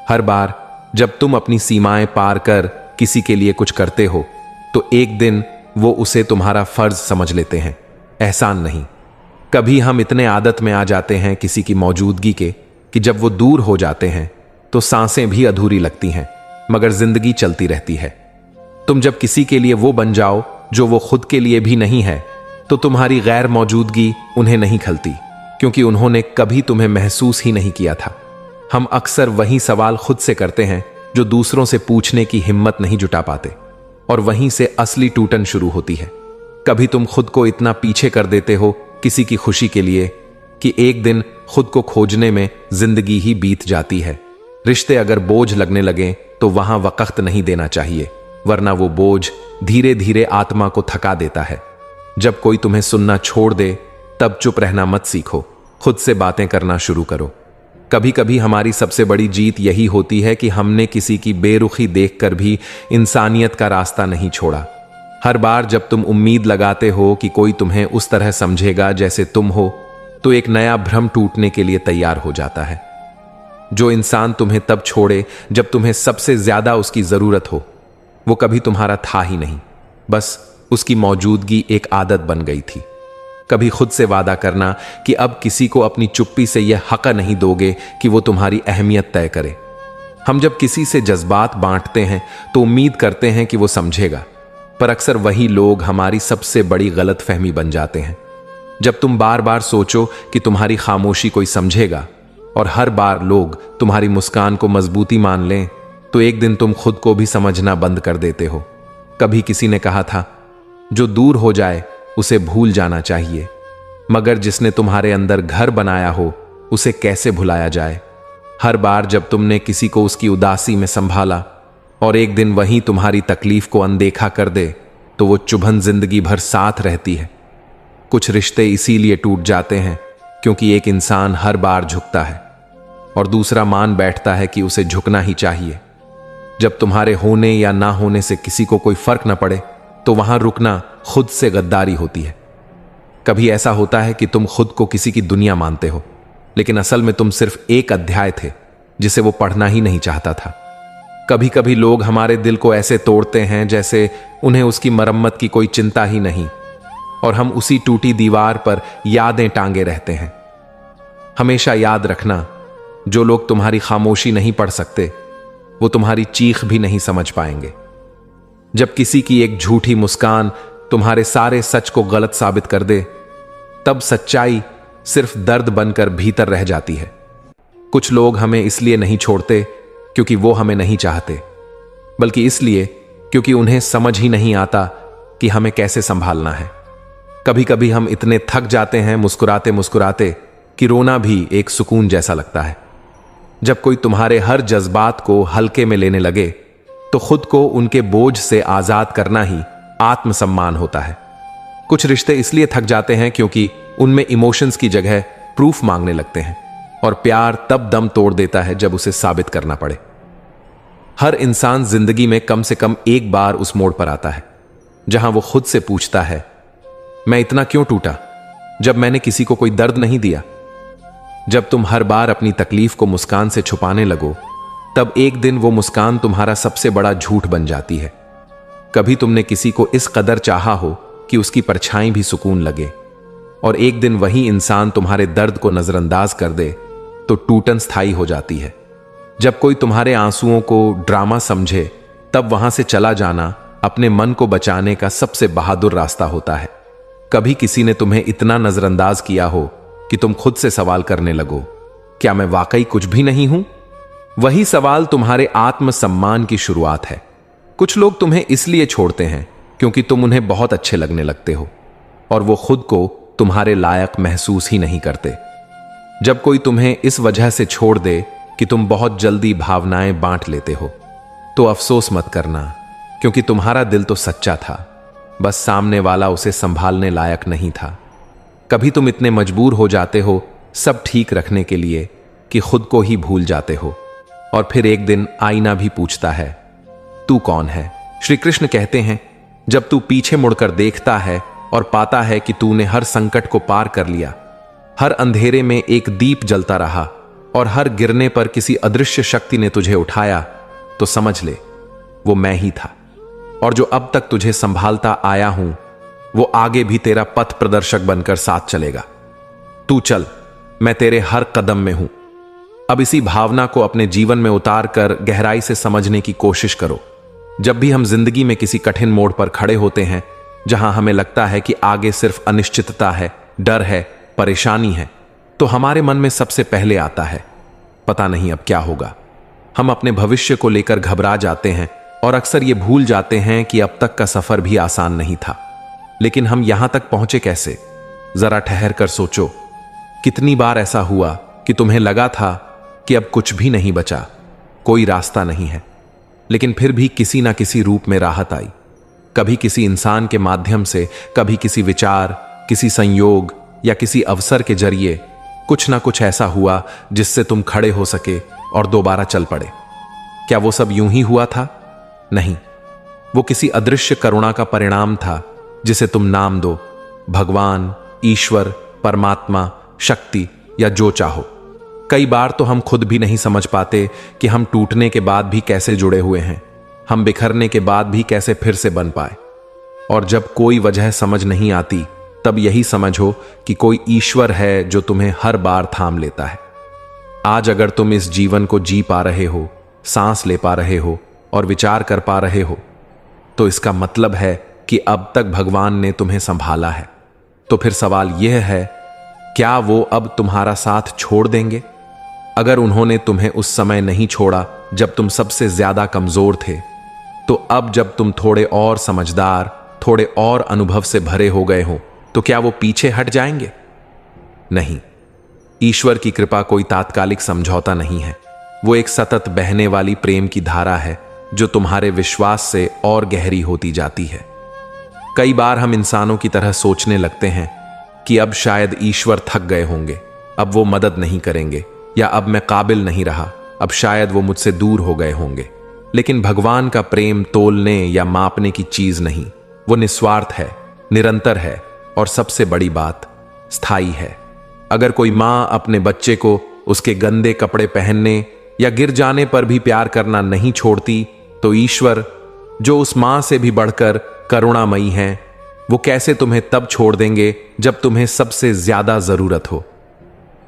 हर बार जब तुम अपनी सीमाएं पार कर किसी के लिए कुछ करते हो तो एक दिन वो उसे तुम्हारा फर्ज समझ लेते हैं, एहसान नहीं। कभी हम इतने आदत में आ जाते हैं किसी की मौजूदगी के कि जब वो दूर हो जाते हैं तो सांसें भी अधूरी लगती हैं, मगर जिंदगी चलती रहती है। तुम जब किसी के लिए वो बन जाओ जो वो खुद के लिए भी नहीं है तो तुम्हारी गैर मौजूदगी उन्हें नहीं खलती, क्योंकि उन्होंने कभी तुम्हें महसूस ही नहीं किया था। हम अक्सर वही सवाल खुद से करते हैं जो दूसरों से पूछने की हिम्मत नहीं जुटा पाते, और वहीं से असली टूटन शुरू होती है। कभी तुम खुद को इतना पीछे कर देते हो किसी की खुशी के लिए कि एक दिन खुद को खोजने में जिंदगी ही बीत जाती है। रिश्ते अगर बोझ लगने लगे तो वहां वक्त नहीं देना चाहिए, वरना वो बोझ धीरे धीरे आत्मा को थका देता है। जब कोई तुम्हें सुनना छोड़ दे तब चुप रहना मत सीखो, खुद से बातें करना शुरू करो। कभी कभी हमारी सबसे बड़ी जीत यही होती है कि हमने किसी की बेरुखी देखकर भी इंसानियत का रास्ता नहीं छोड़ा। हर बार जब तुम उम्मीद लगाते हो कि कोई तुम्हें उस तरह समझेगा जैसे तुम हो, तो एक नया भ्रम टूटने के लिए तैयार हो जाता है। जो इंसान तुम्हें तब छोड़े जब तुम्हें सबसे ज्यादा उसकी जरूरत हो, वो कभी तुम्हारा था ही नहीं, बस उसकी मौजूदगी एक आदत बन गई थी। कभी खुद से वादा करना कि अब किसी को अपनी चुप्पी से यह हक नहीं दोगे कि वो तुम्हारी अहमियत तय करे। हम जब किसी से जज्बात बांटते हैं तो उम्मीद करते हैं कि वो समझेगा, पर अक्सर वही लोग हमारी सबसे बड़ी गलतफहमी बन जाते हैं। जब तुम बार बार सोचो कि तुम्हारी खामोशी कोई समझेगा और हर बार लोग तुम्हारी मुस्कान को मजबूती मान लें, तो एक दिन तुम खुद को भी समझना बंद कर देते हो। कभी किसी ने कहा था, जो दूर हो जाए उसे भूल जाना चाहिए, मगर जिसने तुम्हारे अंदर घर बनाया हो उसे कैसे भुलाया जाए। हर बार जब तुमने किसी को उसकी उदासी में संभाला और एक दिन वही तुम्हारी तकलीफ को अनदेखा कर दे, तो वो चुभन जिंदगी भर साथ रहती है। कुछ रिश्ते इसीलिए टूट जाते हैं क्योंकि एक इंसान हर बार झुकता है और दूसरा मान बैठता है कि उसे झुकना ही चाहिए। जब तुम्हारे होने या ना होने से किसी को कोई फर्क न पड़े तो वहां रुकना खुद से गद्दारी होती है। कभी ऐसा होता है कि तुम खुद को किसी की दुनिया मानते हो, लेकिन असल में तुम सिर्फ एक अध्याय थे जिसे वो पढ़ना ही नहीं चाहता था। कभी कभी लोग हमारे दिल को ऐसे तोड़ते हैं जैसे उन्हें उसकी मरम्मत की कोई चिंता ही नहीं, और हम उसी टूटी दीवार पर यादें टांगे रहते हैं। हमेशा याद रखना, जो लोग तुम्हारी खामोशी नहीं पढ़ सकते वो तुम्हारी चीख भी नहीं समझ पाएंगे। जब किसी की एक झूठी मुस्कान तुम्हारे सारे सच को गलत साबित कर दे, तब सच्चाई सिर्फ दर्द बनकर भीतर रह जाती है। कुछ लोग हमें इसलिए नहीं छोड़ते क्योंकि वो हमें नहीं चाहते, बल्कि इसलिए क्योंकि उन्हें समझ ही नहीं आता कि हमें कैसे संभालना है। कभी कभी हम इतने थक जाते हैं मुस्कुराते मुस्कुराते कि रोना भी एक सुकून जैसा लगता है। जब कोई तुम्हारे हर जज्बात को हल्के में लेने लगे तो खुद को उनके बोझ से आजाद करना ही आत्मसम्मान होता है। कुछ रिश्ते इसलिए थक जाते हैं क्योंकि उनमें इमोशंस की जगह प्रूफ मांगने लगते हैं, और प्यार तब दम तोड़ देता है जब उसे साबित करना पड़े। हर इंसान जिंदगी में कम से कम एक बार उस मोड़ पर आता है जहां वो खुद से पूछता है, मैं इतना क्यों टूटा जब मैंने किसी को कोई दर्द नहीं दिया। जब तुम हर बार अपनी तकलीफ को मुस्कान से छुपाने लगो, तब एक दिन वो मुस्कान तुम्हारा सबसे बड़ा झूठ बन जाती है। कभी तुमने किसी को इस कदर चाहा हो कि उसकी परछाई भी सुकून लगे, और एक दिन वही इंसान तुम्हारे दर्द को नजरअंदाज कर दे तो टूटन स्थायी हो जाती है। जब कोई तुम्हारे आंसुओं को ड्रामा समझे, तब वहां से चला जाना अपने मन को बचाने का सबसे बहादुर रास्ता होता है। कभी किसी ने तुम्हें इतना नजरअंदाज किया हो कि तुम खुद से सवाल करने लगो, क्या मैं वाकई कुछ भी नहीं हूं? वही सवाल तुम्हारे आत्मसम्मान की शुरुआत है। कुछ लोग तुम्हें इसलिए छोड़ते हैं क्योंकि तुम उन्हें बहुत अच्छे लगने लगते हो, और वो खुद को तुम्हारे लायक महसूस ही नहीं करते। जब कोई तुम्हें इस वजह से छोड़ दे कि तुम बहुत जल्दी भावनाएं बांट लेते हो, तो अफसोस मत करना, क्योंकि तुम्हारा दिल तो सच्चा था, बस सामने वाला उसे संभालने लायक नहीं था। कभी तुम इतने मजबूर हो जाते हो सब ठीक रखने के लिए कि खुद को ही भूल जाते हो, और फिर एक दिन आईना भी पूछता है, तू कौन है? श्री कृष्ण कहते हैं, जब तू पीछे मुड़कर देखता है और पाता है कि तूने हर संकट को पार कर लिया, हर अंधेरे में एक दीप जलता रहा, और हर गिरने पर किसी अदृश्य शक्ति ने तुझे उठाया, तो समझ ले वो मैं ही था। और जो अब तक तुझे संभालता आया हूं, वो आगे भी तेरा पथ प्रदर्शक बनकर साथ चलेगा। तू चल, मैं तेरे हर कदम में हूं। अब इसी भावना को अपने जीवन में उतार कर गहराई से समझने की कोशिश करो। जब भी हम जिंदगी में किसी कठिन मोड़ पर खड़े होते हैं, जहां हमें लगता है कि आगे सिर्फ अनिश्चितता है, डर है, परेशानी है, तो हमारे मन में सबसे पहले आता है, पता नहीं अब क्या होगा। हम अपने भविष्य को लेकर घबरा जाते हैं और अक्सर ये भूल जाते हैं कि अब तक का सफर भी आसान नहीं था। लेकिन हम यहां तक पहुंचे कैसे? जरा ठहर कर सोचो। कितनी बार ऐसा हुआ कि तुम्हें लगा था कि अब कुछ भी नहीं बचा, कोई रास्ता नहीं है, लेकिन फिर भी किसी ना किसी रूप में राहत आई। कभी किसी इंसान के माध्यम से, कभी किसी विचार, किसी संयोग या किसी अवसर के जरिए कुछ ना कुछ ऐसा हुआ जिससे तुम खड़े हो सके और दोबारा चल पड़े। क्या वो सब यूं ही हुआ था? नहीं, वो किसी अदृश्य करुणा का परिणाम था, जिसे तुम नाम दो भगवान, ईश्वर, परमात्मा, शक्ति या जो चाहो। कई बार तो हम खुद भी नहीं समझ पाते कि हम टूटने के बाद भी कैसे जुड़े हुए हैं, हम बिखरने के बाद भी कैसे फिर से बन पाए। और जब कोई वजह समझ नहीं आती, तब यही समझो कि कोई ईश्वर है जो तुम्हें हर बार थाम लेता है। आज अगर तुम इस जीवन को जी पा रहे हो, सांस ले पा रहे हो और विचार कर पा रहे हो, तो इसका मतलब है कि अब तक भगवान ने तुम्हें संभाला है। तो फिर सवाल यह है, क्या वो अब तुम्हारा साथ छोड़ देंगे? अगर उन्होंने तुम्हें उस समय नहीं छोड़ा जब तुम सबसे ज्यादा कमजोर थे, तो अब जब तुम थोड़े और समझदार, थोड़े और अनुभव से भरे हो गए हो, तो क्या वो पीछे हट जाएंगे? नहीं। ईश्वर की कृपा कोई तात्कालिक समझौता नहीं है। वो एक सतत बहने वाली प्रेम की धारा है जो तुम्हारे विश्वास से और गहरी होती जाती है। कई बार हम इंसानों की तरह सोचने लगते हैं कि अब शायद ईश्वर थक गए होंगे, अब वो मदद नहीं करेंगे, या अब मैं काबिल नहीं रहा, अब शायद वो मुझसे दूर हो गए होंगे। लेकिन भगवान का प्रेम तोलने या मापने की चीज नहीं, वो निस्वार्थ है, निरंतर है और सबसे बड़ी बात, स्थायी है। अगर कोई मां अपने बच्चे को उसके गंदे कपड़े पहनने या गिर जाने पर भी प्यार करना नहीं छोड़ती, तो ईश्वर, जो उस मां से भी बढ़कर करुणामयी हैं, वो कैसे तुम्हें तब छोड़ देंगे जब तुम्हें सबसे ज्यादा जरूरत हो।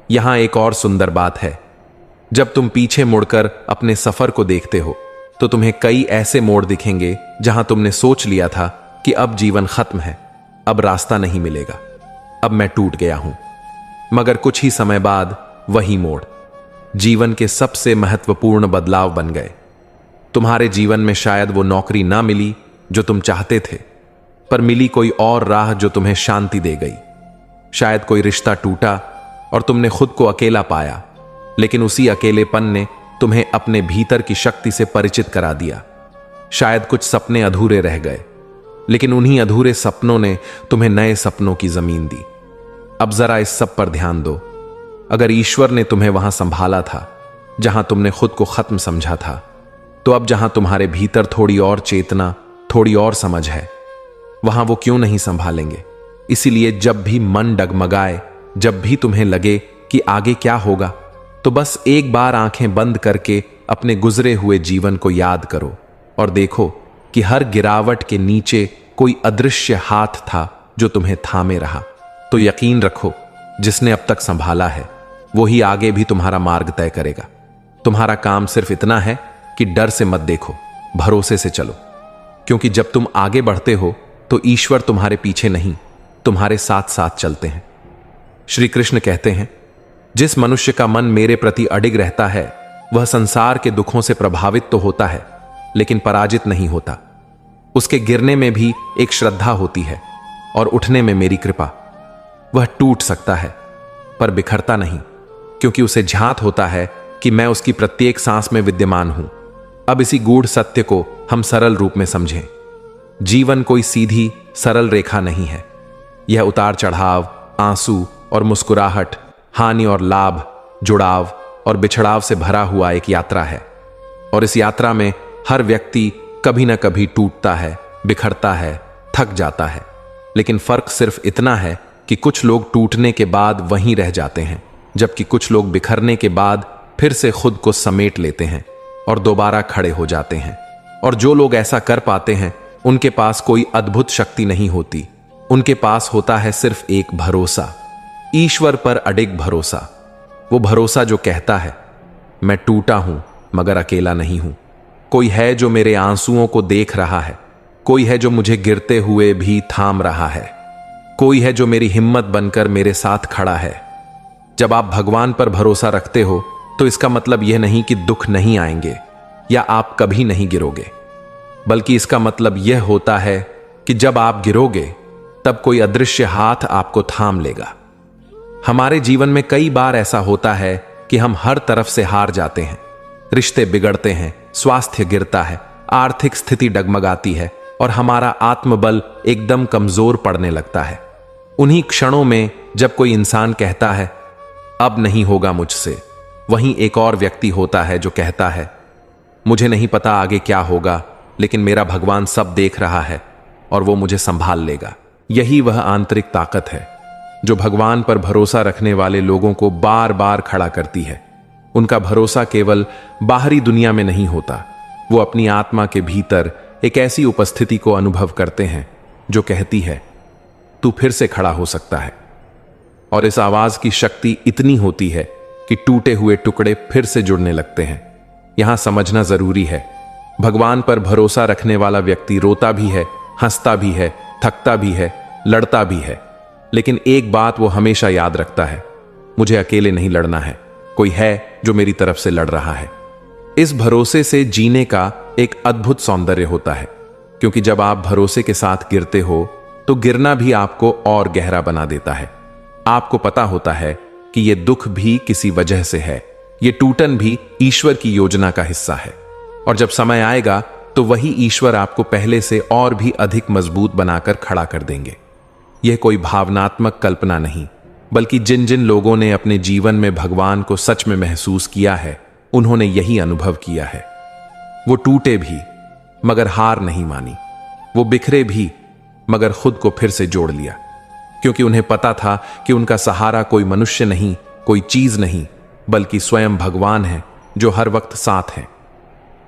यहां एक और सुंदर बात है, जब तुम पीछे मुड़कर अपने सफर को देखते हो, तो तुम्हें कई ऐसे मोड़ दिखेंगे जहां तुमने सोच लिया था कि अब जीवन खत्म है, अब रास्ता नहीं मिलेगा, अब मैं टूट गया हूं। मगर कुछ ही समय बाद वही मोड़ जीवन के सबसे महत्वपूर्ण बदलाव बन गए। तुम्हारे जीवन में शायद वो नौकरी ना मिली जो तुम चाहते थे, पर मिली कोई और राह जो तुम्हें शांति दे गई। शायद कोई रिश्ता टूटा और तुमने खुद को अकेला पाया, लेकिन उसी अकेलेपन ने तुम्हें अपने भीतर की शक्ति से परिचित करा दिया। शायद कुछ सपने अधूरे रह गए, लेकिन उन्हीं अधूरे सपनों ने तुम्हें नए सपनों की जमीन दी। अब जरा इस सब पर ध्यान दो। अगर ईश्वर ने तुम्हें वहां संभाला था जहां तुमने खुद को खत्म समझा था, तो अब जहां तुम्हारे भीतर थोड़ी और चेतना, थोड़ी और समझ है, वहां वो क्यों नहीं संभालेंगे? इसीलिए जब भी मन डगमगाए, जब भी तुम्हें लगे कि आगे क्या होगा, तो बस एक बार आंखें बंद करके अपने गुजरे हुए जीवन को याद करो और देखो कि हर गिरावट के नीचे कोई अदृश्य हाथ था जो तुम्हें थामे रहा। तो यकीन रखो, जिसने अब तक संभाला है, वो ही आगे भी तुम्हारा मार्ग तय करेगा। तुम्हारा काम सिर्फ इतना है कि डर से मत देखो, भरोसे से चलो, क्योंकि जब तुम आगे बढ़ते हो तो ईश्वर तुम्हारे पीछे नहीं, तुम्हारे साथ साथ चलते हैं। श्री कृष्ण कहते हैं, जिस मनुष्य का मन मेरे प्रति अडिग रहता है, वह संसार के दुखों से प्रभावित तो होता है, लेकिन पराजित नहीं होता। उसके गिरने में भी एक श्रद्धा होती है और उठने में मेरी कृपा। वह टूट सकता है पर बिखरता नहीं, क्योंकि उसे झांत होता है कि मैं उसकी प्रत्येक सांस में विद्यमान हूं। अब इसी गूढ़ सत्य को हम सरल रूप में समझें। जीवन कोई सीधी सरल रेखा नहीं है। यह उतार चढ़ाव, आंसू और मुस्कुराहट, हानि और लाभ, जुड़ाव और बिछड़ाव से भरा हुआ एक यात्रा है। और इस यात्रा में हर व्यक्ति कभी ना कभी टूटता है, बिखरता है, थक जाता है। लेकिन फर्क सिर्फ इतना है कि कुछ लोग टूटने के बाद वहीं रह जाते हैं, जबकि कुछ लोग बिखरने के बाद फिर से खुद को समेट लेते हैं और दोबारा खड़े हो जाते हैं। और जो लोग ऐसा कर पाते हैं उनके पास कोई अद्भुत शक्ति नहीं होती, उनके पास होता है सिर्फ एक भरोसा, ईश्वर पर अडिग भरोसा। वो भरोसा जो कहता है मैं टूटा हूं मगर अकेला नहीं हूं, कोई है जो मेरे आंसुओं को देख रहा है, कोई है जो मुझे गिरते हुए भी थाम रहा है, कोई है जो मेरी हिम्मत बनकर मेरे साथ खड़ा है। जब आप भगवान पर भरोसा रखते हो तो इसका मतलब यह नहीं कि दुख नहीं आएंगे या आप कभी नहीं गिरोगे, बल्कि इसका मतलब यह होता है कि जब आप गिरोगे तब कोई अदृश्य हाथ आपको थाम लेगा। हमारे जीवन में कई बार ऐसा होता है कि हम हर तरफ से हार जाते हैं, रिश्ते बिगड़ते हैं, स्वास्थ्य गिरता है, आर्थिक स्थिति डगमगाती है और हमारा आत्मबल एकदम कमजोर पड़ने लगता है। उन्हीं क्षणों में जब कोई इंसान कहता है अब नहीं होगा मुझसे, वहीं एक और व्यक्ति होता है जो कहता है मुझे नहीं पता आगे क्या होगा, लेकिन मेरा भगवान सब देख रहा है और वो मुझे संभाल लेगा। यही वह आंतरिक ताकत है जो भगवान पर भरोसा रखने वाले लोगों को बार बार खड़ा करती है। उनका भरोसा केवल बाहरी दुनिया में नहीं होता, वो अपनी आत्मा के भीतर एक ऐसी उपस्थिति को अनुभव करते हैं जो कहती है तू फिर से खड़ा हो सकता है। और इस आवाज की शक्ति इतनी होती है कि टूटे हुए टुकड़े फिर से जुड़ने लगते हैं। यहां समझना जरूरी है, भगवान पर भरोसा रखने वाला व्यक्ति रोता भी है, हंसता भी है, थकता भी है, लड़ता भी है, लेकिन एक बात वो हमेशा याद रखता है, मुझे अकेले नहीं लड़ना है, कोई है जो मेरी तरफ से लड़ रहा है। इस भरोसे से जीने का एक अद्भुत सौंदर्य होता है, क्योंकि जब आप भरोसे के साथ गिरते हो तो गिरना भी आपको और गहरा बना देता है। आपको पता होता है कि यह दुख भी किसी वजह से है, यह टूटन भी ईश्वर की योजना का हिस्सा है, और जब समय आएगा तो वही ईश्वर आपको पहले से और भी अधिक मजबूत बनाकर खड़ा कर देंगे। यह कोई भावनात्मक कल्पना नहीं, बल्कि जिन जिन लोगों ने अपने जीवन में भगवान को सच में महसूस किया है उन्होंने यही अनुभव किया है। वो टूटे भी मगर हार नहीं मानी, वो बिखरे भी मगर खुद को फिर से जोड़ लिया, क्योंकि उन्हें पता था कि उनका सहारा कोई मनुष्य नहीं, कोई चीज नहीं, बल्कि स्वयं भगवान है जो हर वक्त साथ है।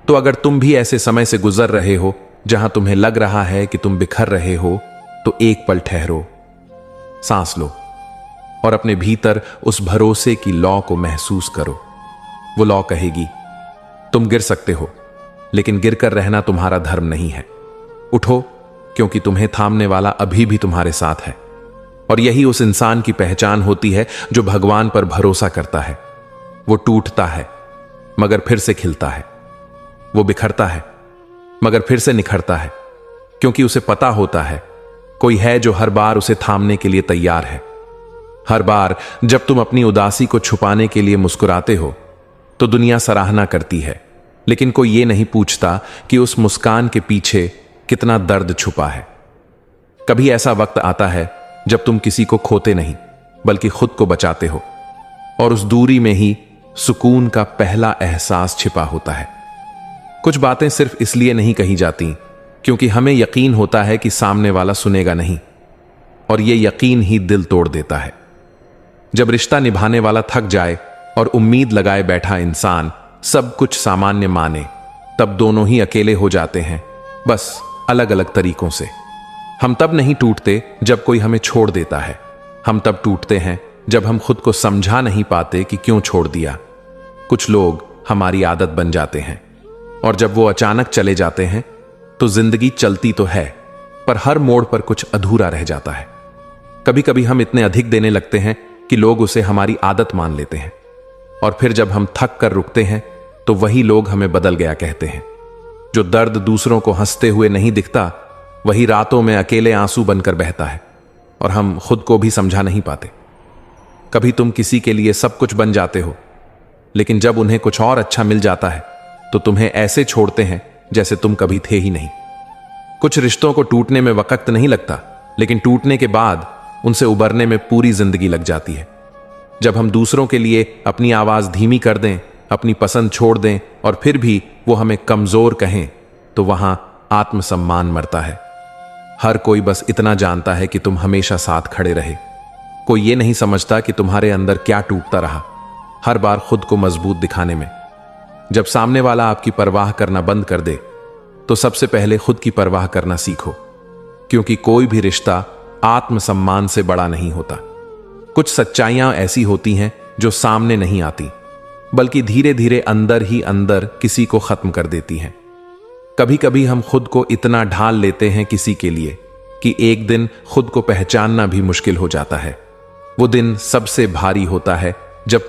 तो अगर तुम भी ऐसे समय से गुजर रहे हो जहां तुम्हें लग रहा है कि तुम बिखर रहे हो, तो एक पल ठहरो, सांस लो और अपने भीतर उस भरोसे की लौ को महसूस करो। वो लौ कहेगी तुम गिर सकते हो, लेकिन गिरकर रहना तुम्हारा धर्म नहीं है। उठो, क्योंकि तुम्हें थामने वाला अभी भी तुम्हारे साथ है। और यही उस इंसान की पहचान होती है जो भगवान पर भरोसा करता है। वो टूटता है मगर फिर से खिलता है, वो बिखरता है मगर फिर से निखरता है, क्योंकि उसे पता होता है कोई है जो हर बार उसे थामने के लिए तैयार है। हर बार जब तुम अपनी उदासी को छुपाने के लिए मुस्कुराते हो तो दुनिया सराहना करती है, लेकिन कोई ये नहीं पूछता कि उस मुस्कान के पीछे कितना दर्द छुपा है। कभी ऐसा वक्त आता है जब तुम किसी को खोते नहीं बल्कि खुद को बचाते हो, और उस दूरी में ही सुकून का पहला एहसास छिपा होता है। कुछ बातें सिर्फ इसलिए नहीं कही जाती क्योंकि हमें यकीन होता है कि सामने वाला सुनेगा नहीं, और यह यकीन ही दिल तोड़ देता है। जब रिश्ता निभाने वाला थक जाए और उम्मीद लगाए बैठा इंसान सब कुछ सामान्य माने, तब दोनों ही अकेले हो जाते हैं, बस अलग अलग तरीकों से। हम तब नहीं टूटते जब कोई हमें छोड़ देता है, हम तब टूटते हैं जब हम खुद को समझा नहीं पाते कि क्यों छोड़ दिया। कुछ लोग हमारी आदत बन जाते हैं, और जब वो अचानक चले जाते हैं तो जिंदगी चलती तो है, पर हर मोड़ पर कुछ अधूरा रह जाता है। कभी कभी हम इतने अधिक देने लगते हैं कि लोग उसे हमारी आदत मान लेते हैं, और फिर जब हम थक कर रुकते हैं तो वही लोग हमें बदल गया कहते हैं। जो दर्द दूसरों को हंसते हुए नहीं दिखता, वही रातों में अकेले आंसू बनकर बहता है, और हम खुद को भी समझा नहीं पाते। कभी तुम किसी के लिए सब कुछ बन जाते हो, लेकिन जब उन्हें कुछ और अच्छा मिल जाता है तो तुम्हें ऐसे छोड़ते हैं जैसे तुम कभी थे ही नहीं। कुछ रिश्तों को टूटने में वक्त नहीं लगता, लेकिन टूटने के बाद उनसे उबरने में पूरी जिंदगी लग जाती है। जब हम दूसरों के लिए अपनी आवाज धीमी कर दें, अपनी पसंद छोड़ दें, और फिर भी वो हमें कमजोर कहें, तो वहां आत्मसम्मान मरता है। हर कोई बस इतना जानता है कि तुम हमेशा साथ खड़े रहे। कोई ये नहीं समझता कि तुम्हारे अंदर क्या टूटता रहा। हर बार खुद को मजबूत दिखाने में। जब सामने वाला आपकी परवाह करना बंद कर दे तो सबसे पहले खुद की परवाह करना सीखो, क्योंकि कोई भी रिश्ता आत्मसम्मान से बड़ा नहीं होता। कुछ सच्चाइयां ऐसी होती हैं जो सामने नहीं आती, बल्कि धीरे धीरे अंदर ही अंदर किसी को खत्म कर देती हैं। कभी कभी हम खुद को इतना ढाल लेते हैं किसी के लिए कि एक दिन खुद को पहचानना भी मुश्किल हो जाता है। वो दिन सबसे भारी होता है जब तुम